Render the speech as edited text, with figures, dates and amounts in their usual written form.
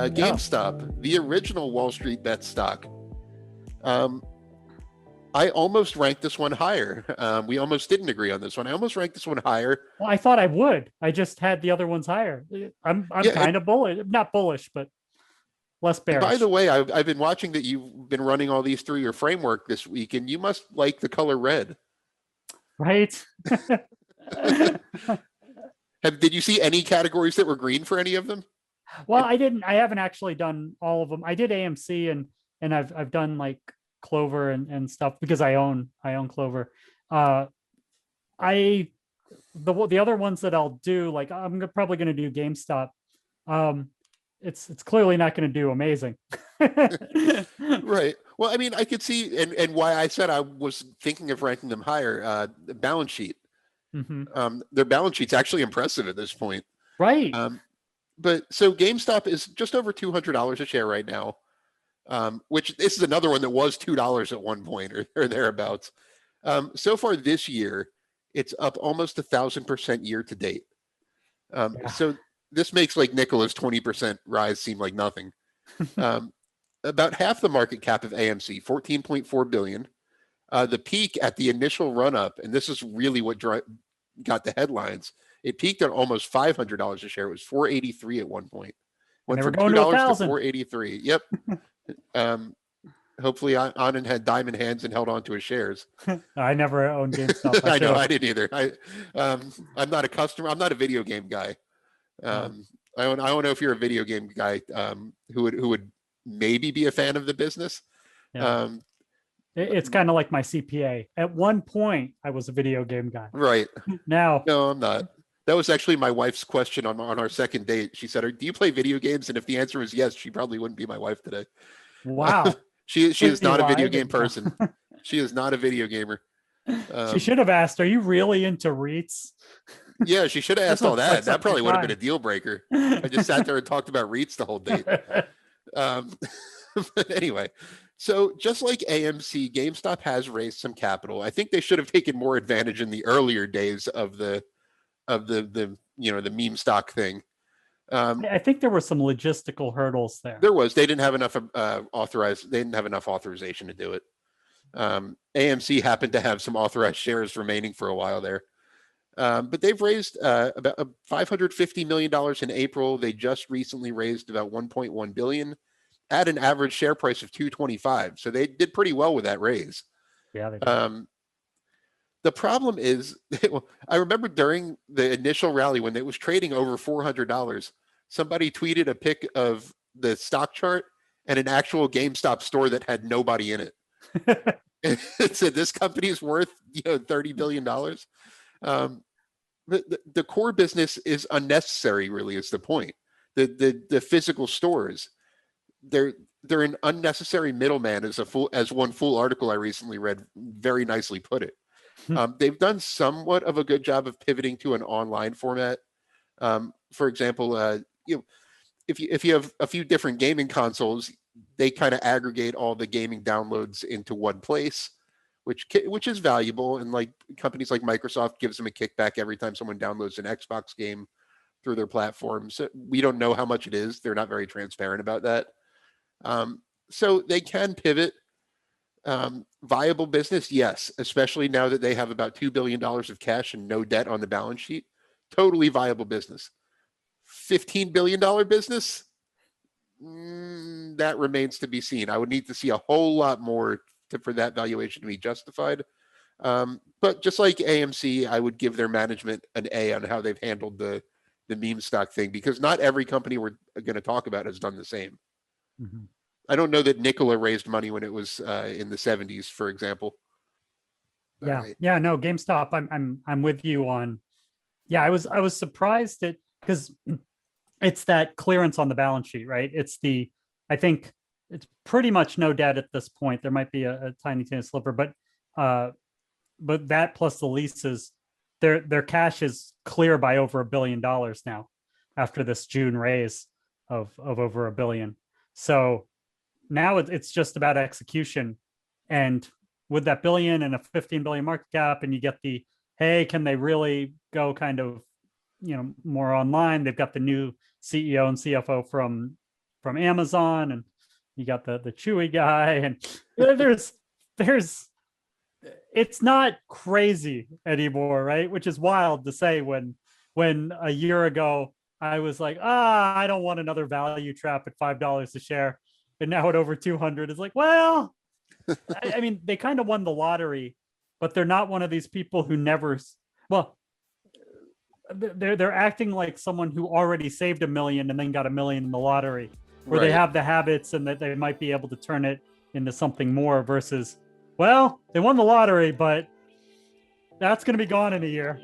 Yeah. GameStop, the original Wall Street bet stock. Um, I almost ranked this one higher. We almost didn't agree on this one. I almost ranked this one higher. Well, I thought I would. I just had the other ones higher. I'm Yeah, kind of bullish, not bullish, but less and by the bearish. way, I've been watching that you've been running all these through your framework this week, and you must like the color red. Right? Did you see any categories that were green for any of them? Well, I didn't. I haven't actually done all of them. I did AMC and I've done like Clover and stuff because I own Clover. Uh, I the other ones that I'll do, like probably going to do GameStop. Um, it's clearly not going to do amazing. Right. Well, I mean, I could see, and why I said I was thinking of ranking them higher. The balance sheet. Their balance sheet's actually impressive at this point. Right. But so GameStop is just over $200 a share right now, which this is another one that was $2 at one point or thereabouts. So far this year, it's up almost 1,000% year to date. So this makes like Nicola's 20% rise seem like nothing. About half the market cap of AMC, 14.4 billion. The peak at the initial run up, and this is really what got the headlines. It peaked at almost $500 a share. It was $483 at one point. Went from $2 to $483. Yep. Hopefully Anand had diamond hands and held on to his shares. I never owned GameStop. I know, I didn't either. I'm not a customer. I'm not a video game guy. I don't know if you're a video game guy who would maybe be a fan of the business. Yeah. It's kind of like my CPA. At one point, I was a video game guy. Right. Now, no, I'm not. That was actually my wife's question on our second date. She said, "Do you play video games?" And if the answer was yes, she probably wouldn't be my wife today. Wow. She is not a video game person. She is not a video gamer. She should have asked, "Are you really into REITs?" Yeah, she should have asked all that. That probably would have been a deal breaker. I just sat there and talked about REITs the whole date. But anyway, so just like AMC, GameStop has raised some capital. I think they should have taken more advantage in the earlier days of the meme stock thing. I think there were some logistical hurdles there. There was. They didn't have enough They didn't have enough authorization to do it. AMC happened to have some authorized shares remaining for a while there. But they've raised about $550 million in April. They just recently raised about $1.1 billion at an average share price of $225. So they did pretty well with that raise. Yeah. They did. The problem is, I remember during the initial rally when it was trading over $400, somebody tweeted a pic of the stock chart and an actual GameStop store that had nobody in it. It said this company is worth $30 billion. The core business is unnecessary, really, is the point. The physical stores, they're an unnecessary middleman, as one full article I recently read very nicely put it. They've done somewhat of a good job of pivoting to an online format. For example, if you have a few different gaming consoles, they kind of aggregate all the gaming downloads into one place, which is valuable. And like companies like Microsoft gives them a kickback every time someone downloads an Xbox game through their platform. So we don't know how much it is. They're not very transparent about that. So they can pivot. Viable business, yes, especially now that they have about $2 billion of cash and no debt on the balance sheet. Totally viable business. $15 billion business? That remains to be seen. I would need to see a whole lot more for that valuation to be justified. But just like AMC, I would give their management an A on how they've handled the meme stock thing, because not every company we're going to talk about has done the same. Mm-hmm. I don't know that Nikola raised money when it was in the 70s, for example. Yeah. Yeah. No, GameStop. I'm with you on. Yeah, I was surprised that, because it's that clearance on the balance sheet, right? I think it's pretty much no debt at this point. There might be a tiny sliver, but that plus the leases, their cash is clear by over $1 billion now after this June raise of over $1 billion. So now it's just about execution, and with that billion and a 15 billion market cap, and you get hey, can they really go kind of more online? They've got the new CEO and CFO from from Amazon, and you got the Chewy guy, and there's it's not crazy anymore, right? Which is wild to say when a year ago I was like, I don't want another value trap at $5 a share, and now at over 200 is like, well, I mean, they kind of won the lottery, but they're not one of these people who never. Well, they're acting like someone who already saved $1 million and then got $1 million in the lottery, where they have the habits and that they might be able to turn it into something more. Versus, well, they won the lottery, but that's going to be gone in a year.